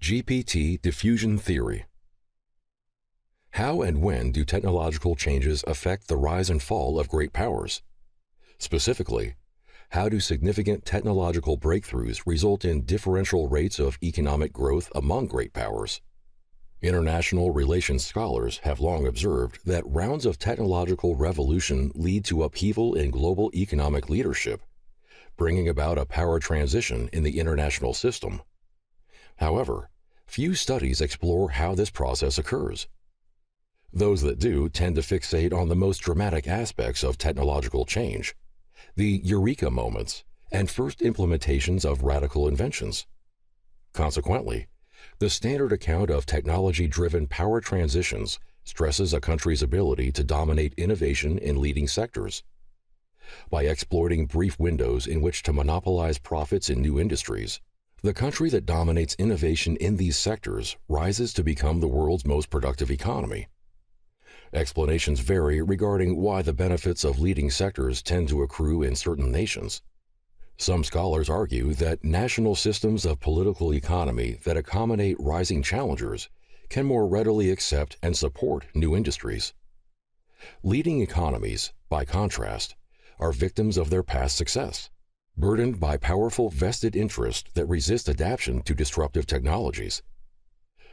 GPT diffusion theory. How and when do technological changes affect the rise and fall of great powers? Specifically, how do significant technological breakthroughs result in differential rates of economic growth among great powers? International relations scholars have long observed that rounds of technological revolution lead to upheaval in global economic leadership, bringing about a power transition in the international system. However, few studies explore how this process occurs. Those that do tend to fixate on the most dramatic aspects of technological change, the eureka moments and first implementations of radical inventions. Consequently, the standard account of technology-driven power transitions stresses a country's ability to dominate innovation in leading sectors. By exploiting brief windows in which to monopolize profits in new industries, the country that dominates innovation in these sectors rises to become the world's most productive economy. Explanations vary regarding why the benefits of leading sectors tend to accrue in certain nations. Some scholars argue that national systems of political economy that accommodate rising challengers can more readily accept and support new industries. Leading economies, by contrast, are victims of their past success, burdened by powerful vested interests that resist adaptation to disruptive technologies.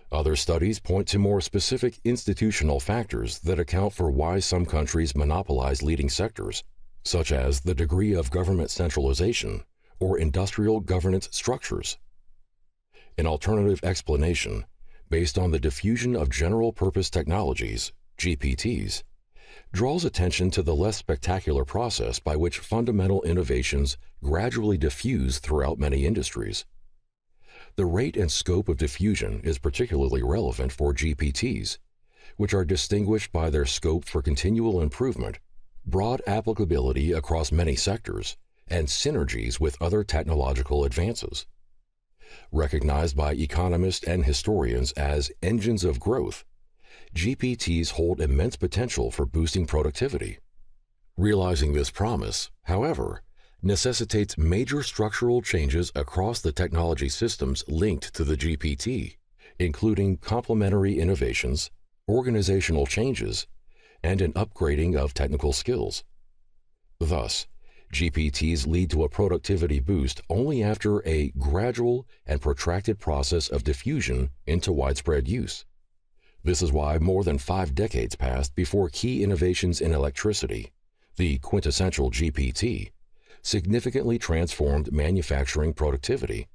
Other studies point to more specific institutional factors that account for why some countries monopolize leading sectors, such as the degree of government centralization or industrial governance structures. An alternative explanation, based on the diffusion of general-purpose technologies, GPTs, draws attention to the less spectacular process by which fundamental innovations gradually diffuse throughout many industries. The rate and scope of diffusion is particularly relevant for GPTs, which are distinguished by their scope for continual improvement, broad applicability across many sectors, and synergies with other technological advances. Recognized by economists and historians as engines of growth, GPTs hold immense potential for boosting productivity. Realizing this promise, however, necessitates major structural changes across the technology systems linked to the GPT, including complementary innovations, organizational changes, and an upgrading of technical skills. Thus, GPTs lead to a productivity boost only after a gradual and protracted process of diffusion into widespread use. This is why more than 5 decades passed before key innovations in electricity, the quintessential GPT, significantly transformed manufacturing productivity.